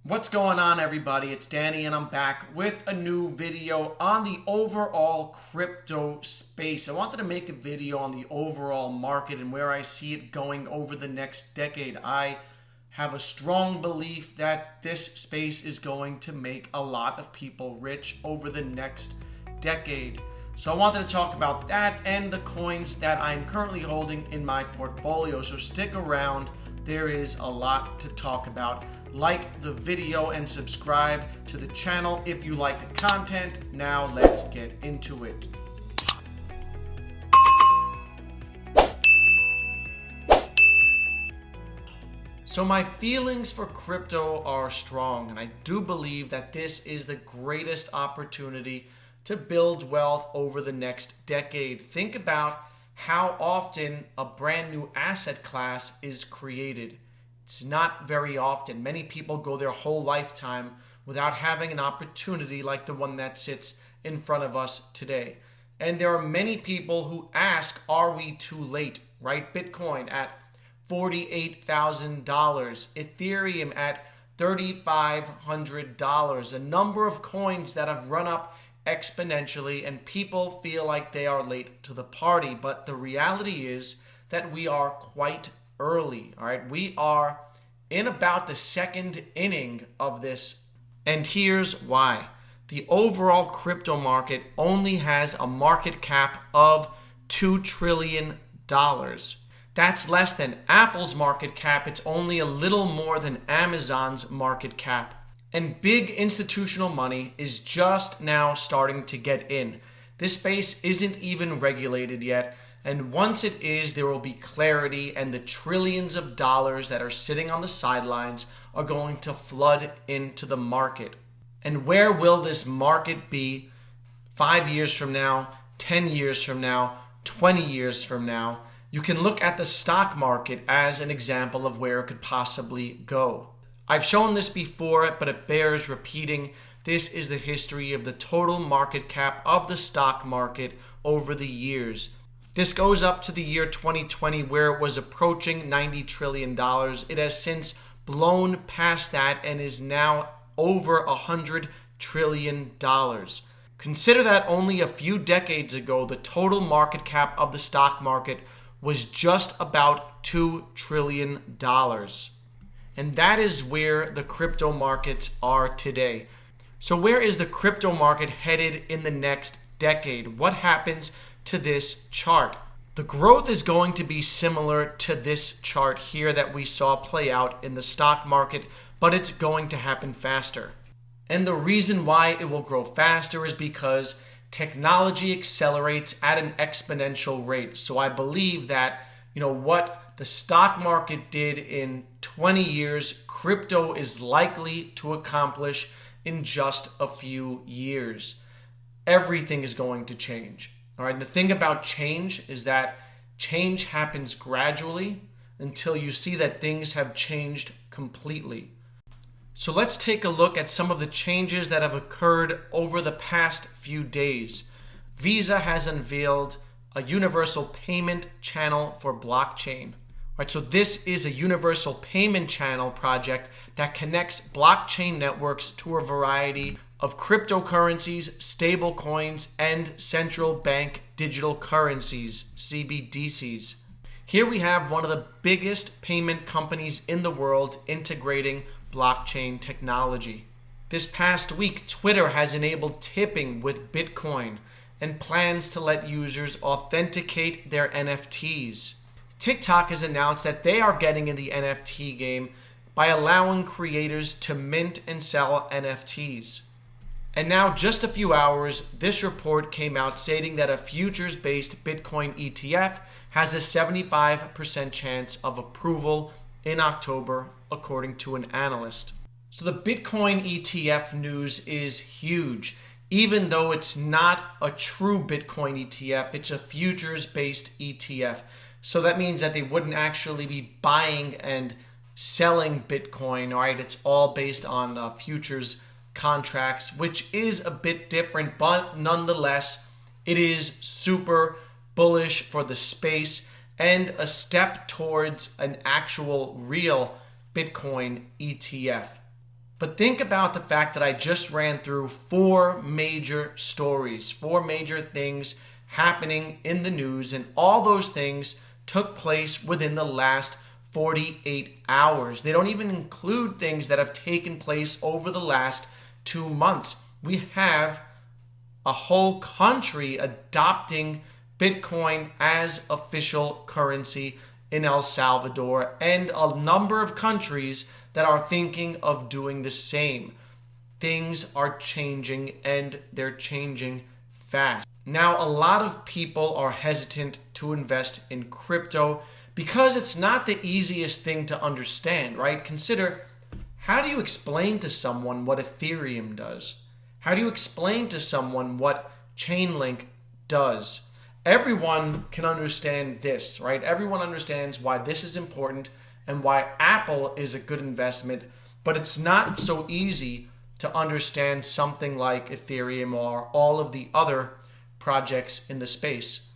What's going on, everybody? It's Danny and I'm back with a new video on the overall crypto space. I wanted to make a video on the overall market and where I see it going over the next decade. I have a strong belief that this space is going to make a lot of people rich over the next decade. So I wanted to talk about that and the coins that I'm currently holding in my portfolio. So stick around. There is a lot to talk about. Like the video and subscribe to the channel if you like the content. Now let's get into it. So my feelings for crypto are strong, and I do believe that this is the greatest opportunity to build wealth over the next decade. Think about how often a brand new asset class is created. It's not very often. Many people go their whole lifetime without having an opportunity like the one that sits in front of us today. And there are many people who ask, are we too late? Right? Bitcoin at $48,000, Ethereum at $3,500, a number of coins that have run up exponentially, and people feel like they are late to the party. But the reality is that we are quite early. All right, we are in about the second inning of this, and here's why. The overall crypto market only has a market cap of $2 trillion. That's less than Apple's market cap. It's only a little more than Amazon's market cap. And big institutional money is just now starting to get in. This space isn't even regulated yet. And once it is, there will be clarity, and the trillions of dollars that are sitting on the sidelines are going to flood into the market. And where will this market be 5 years from now, 10 years from now, 20 years from now? You can look at the stock market as an example of where it could possibly go. I've shown this before, but it bears repeating. This is the history of the total market cap of the stock market over the years. This goes up to the year 2020, where it was approaching $90 trillion. It has since blown past that and is now over $100 trillion. Consider that only a few decades ago, the total market cap of the stock market was just about $2 trillion. And that is where the crypto markets are today. So where is the crypto market headed in the next decade? What happens to this chart? The growth is going to be similar to this chart here that we saw play out in the stock market, but it's going to happen faster. And the reason why it will grow faster is because technology accelerates at an exponential rate. So I believe that, what the stock market did in 20 years, crypto is likely to accomplish in just a few years. Everything is going to change. All right. And the thing about change is that change happens gradually until you see that things have changed completely. So let's take a look at some of the changes that have occurred over the past few days. Visa has unveiled a universal payment channel for blockchain. All right, so this is a universal payment channel project that connects blockchain networks to a variety of cryptocurrencies, stable coins, and central bank digital currencies, CBDCs. Here we have one of the biggest payment companies in the world integrating blockchain technology. This past week, Twitter has enabled tipping with Bitcoin and plans to let users authenticate their NFTs. TikTok has announced that they are getting in the NFT game by allowing creators to mint and sell NFTs. And now, just a few hours, this report came out stating that a futures-based Bitcoin ETF has a 75% chance of approval in October, according to an analyst. So the Bitcoin ETF news is huge. Even though it's not a true Bitcoin ETF, it's a futures-based ETF. So that means that they wouldn't actually be buying and selling Bitcoin, all right? It's all based on futures contracts, which is a bit different, but nonetheless, it is super bullish for the space and a step towards an actual real Bitcoin ETF. But think about the fact that I just ran through 4 major stories, 4 major things happening in the news, and all those things took place within the last 48 hours. They don't even include things that have taken place over the last 2 months. We have a whole country adopting Bitcoin as official currency in El Salvador, and a number of countries that are thinking of doing the same. Things are changing, and they're changing fast. Now, a lot of people are hesitant to invest in crypto because it's not the easiest thing to understand, right? Consider, how do you explain to someone what Ethereum does? How do you explain to someone what Chainlink does? Everyone can understand this, right? Everyone understands why this is important and why Apple is a good investment, but it's not so easy to understand something like Ethereum or all of the other projects in the space.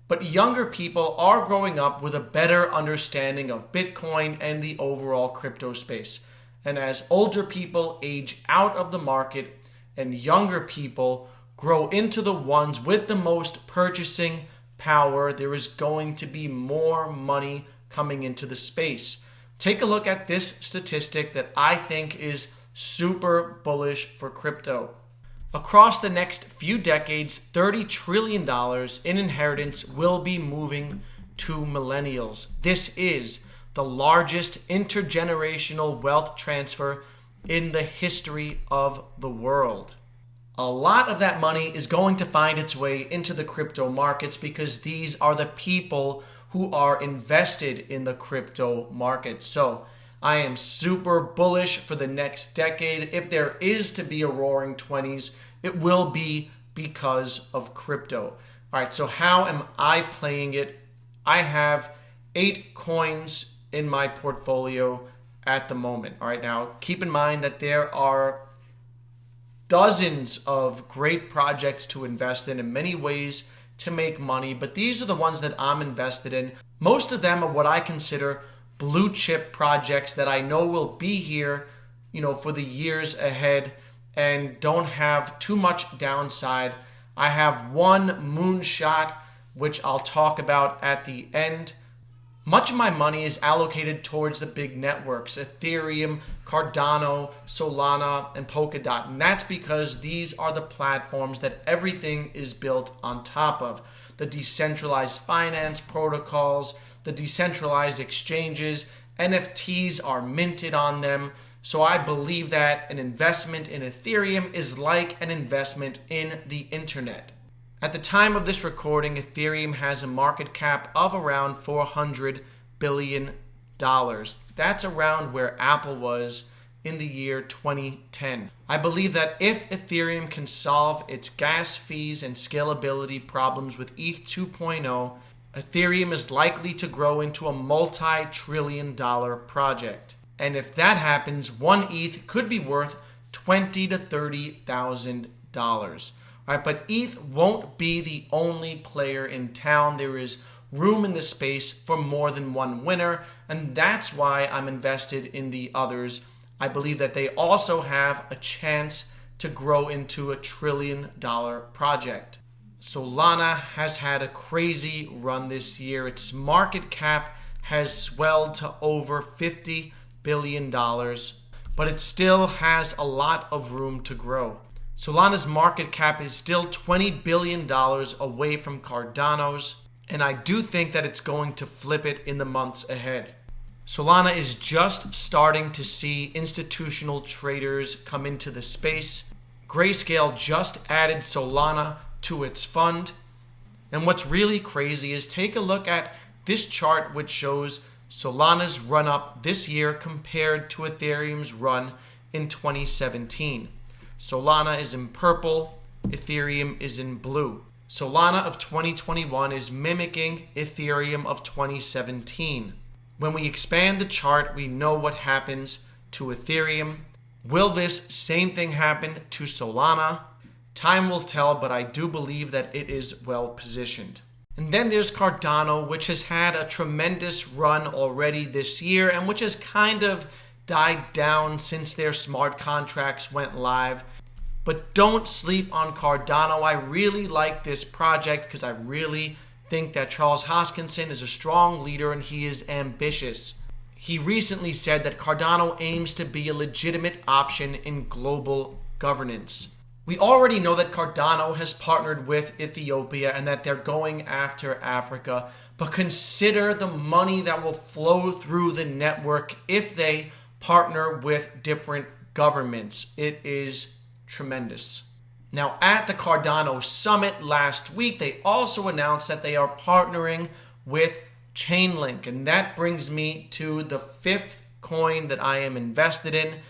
But younger people are growing up with a better understanding of Bitcoin and the overall crypto space. And as older people age out of the market and younger people grow into the ones with the most purchasing power, there is going to be more money coming into the space. Take a look at this statistic that I think is super bullish for crypto. Across the next few decades, $30 trillion in inheritance will be moving to millennials. This is the largest intergenerational wealth transfer in the history of the world. A lot of that money is going to find its way into the crypto markets because these are the people who are invested in the crypto market. So I am super bullish for the next decade. If there is to be a roaring 20s, it will be because of crypto. All right, so how am I playing it? I have 8 coins in my portfolio at the moment. All right, now keep in mind that there are dozens of great projects to invest in many ways to make money, but these are the ones that I'm invested in. Most of them are what I consider blue chip projects that I know will be here, for the years ahead and don't have too much downside. I have one moonshot, which I'll talk about at the end. Much of my money is allocated towards the big networks, Ethereum, Cardano, Solana, and Polkadot. And that's because these are the platforms that everything is built on top of. The decentralized finance protocols, the decentralized exchanges, NFTs are minted on them. So I believe that an investment in Ethereum is like an investment in the internet. At the time of this recording, Ethereum has a market cap of around $400 billion. That's around where Apple was in the year 2010. I believe that if Ethereum can solve its gas fees and scalability problems with ETH 2.0, Ethereum is likely to grow into a multi-trillion-dollar project. And if that happens, one ETH could be worth $20,000 to $30,000. All right, but ETH won't be the only player in town. There is room in the space for more than one winner, and that's why I'm invested in the others. I believe that they also have a chance to grow into a $1 trillion project. Solana has had a crazy run this year. Its market cap has swelled to over $50 billion, but it still has a lot of room to grow. Solana's market cap is still $20 billion away from Cardano's, and I do think that it's going to flip it in the months ahead. Solana is just starting to see institutional traders come into the space. Grayscale just added Solana to its fund. And what's really crazy is take a look at this chart, which shows Solana's run up this year compared to Ethereum's run in 2017. Solana is in purple, Ethereum is in blue. Solana of 2021 is mimicking Ethereum of 2017. When we expand the chart, we know what happens to Ethereum. Will this same thing happen to Solana? Time will tell, but I do believe that it is well positioned. And then there's Cardano, which has had a tremendous run already this year and which has kind of died down since their smart contracts went live. But don't sleep on Cardano. I really like this project because I really think that Charles Hoskinson is a strong leader and he is ambitious. He recently said that Cardano aims to be a legitimate option in global governance. We already know that Cardano has partnered with Ethiopia and that they're going after Africa, but consider the money that will flow through the network if they partner with different governments. It is tremendous. Now, at the Cardano Summit last week, they also announced that they are partnering with Chainlink, and that brings me to the fifth coin that I am invested in.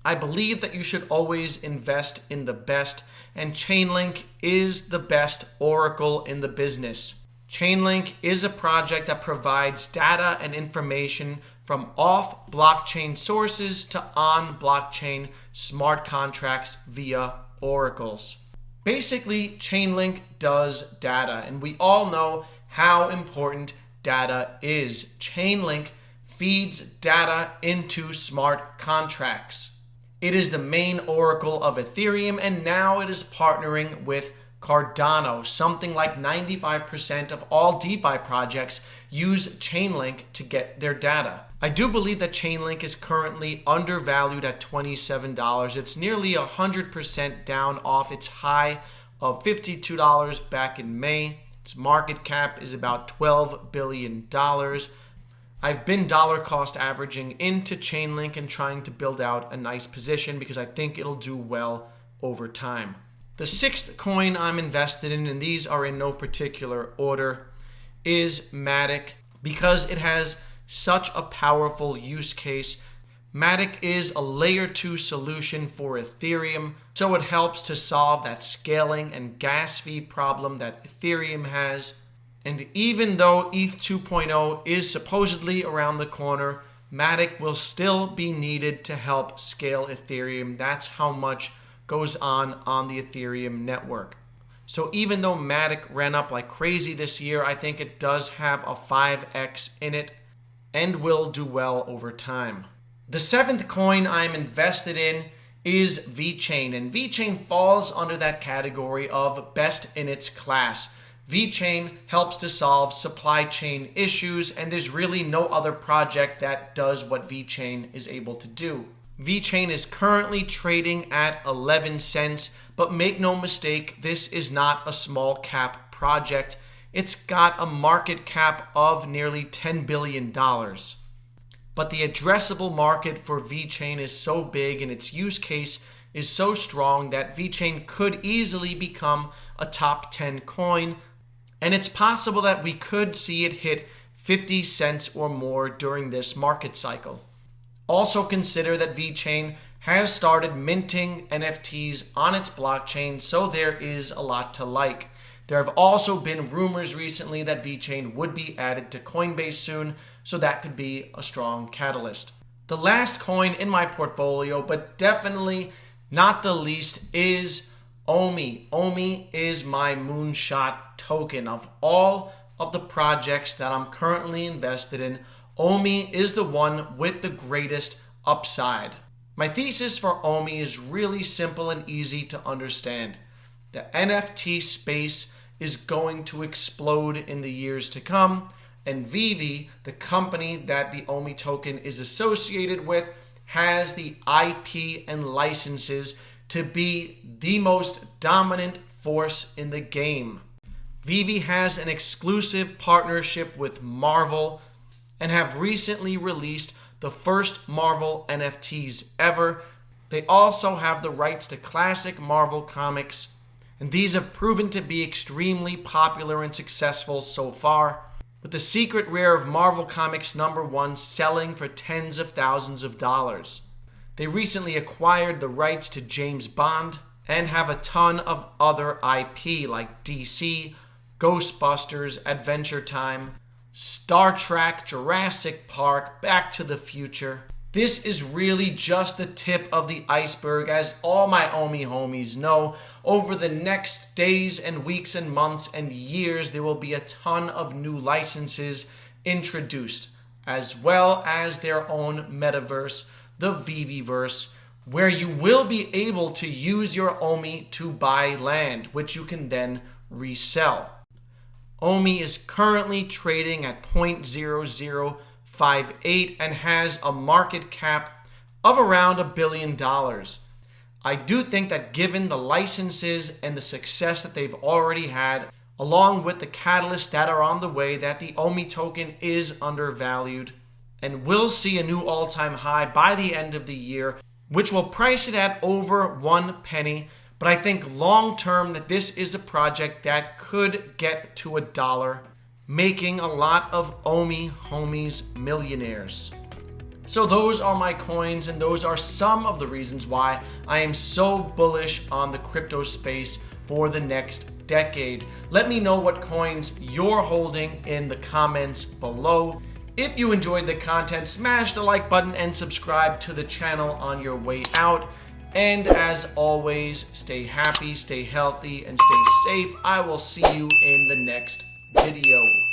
I believe that you should always invest in the best, and Chainlink is the best oracle in the business. Chainlink is a project that provides data and information from off-blockchain sources to on-blockchain smart contracts via oracles. Basically, Chainlink does data, and we all know how important data is. Chainlink feeds data into smart contracts. It is the main oracle of Ethereum, and now it is partnering with Cardano. Something like 95% of all DeFi projects use Chainlink to get their data. I do believe that Chainlink is currently undervalued at $27. It's nearly 100% down off its high of $52 back in May. Its market cap is about $12 billion. I've been dollar cost averaging into Chainlink and trying to build out a nice position because I think it'll do well over time. The sixth coin I'm invested in, and these are in no particular order, is Matic because it has such a powerful use case. Matic is a layer 2 solution for Ethereum, so it helps to solve that scaling and gas fee problem that Ethereum has. And even though ETH 2.0 is supposedly around the corner, Matic will still be needed to help scale Ethereum. That's how much goes on the Ethereum network. So even though Matic ran up like crazy this year, I think it does have a 5x in it and will do well over time. The seventh coin I'm invested in is VeChain, and VeChain falls under that category of best in its class. VeChain helps to solve supply chain issues, and there's really no other project that does what VeChain is able to do. VeChain is currently trading at 11 cents, but make no mistake, this is not a small cap project. It's got a market cap of nearly $10 billion. But the addressable market for VeChain is so big and its use case is so strong that VeChain could easily become a top 10 coin, and it's possible that we could see it hit 50 cents or more during this market cycle. Also consider that VeChain has started minting NFTs on its blockchain, so there is a lot to like. There have also been rumors recently that VeChain would be added to Coinbase soon, so that could be a strong catalyst. The last coin in my portfolio, but definitely not the least, is OMI. OMI is my moonshot token. Of all of the projects that I'm currently invested in, OMI is the one with the greatest upside. My thesis for OMI is really simple and easy to understand. The NFT space is going to explode in the years to come, and Vivi, the company that the OMI token is associated with, has the IP and licenses to be the most dominant force in the game. Vivi has an exclusive partnership with Marvel and have recently released the first Marvel NFTs ever. They also have the rights to classic Marvel comics, and these have proven to be extremely popular and successful so far, with the secret rare of Marvel Comics #1 selling for tens of thousands of dollars. They recently acquired the rights to James Bond and have a ton of other IP like DC, Ghostbusters, Adventure Time, Star Trek, Jurassic Park, Back to the Future. This is really just the tip of the iceberg, as all my OMI homies know. Over the next days and weeks and months and years, there will be a ton of new licenses introduced, as well as their own metaverse. the VVverse, where you will be able to use your OMI to buy land, which you can then resell. OMI is currently trading at 0.0058 and has a market cap of around $1 billion. I do think that given the licenses and the success that they've already had, along with the catalysts that are on the way, that the OMI token is undervalued and will see a new all-time high by the end of the year, which will price it at over 1 penny. But I think long-term that this is a project that could get to $1, making a lot of OMI homies millionaires. So those are my coins, and those are some of the reasons why I am so bullish on the crypto space for the next decade. Let me know what coins you're holding in the comments below. If you enjoyed the content, smash the like button and subscribe to the channel on your way out. And as always, stay happy, stay healthy, and stay safe. I will see you in the next video.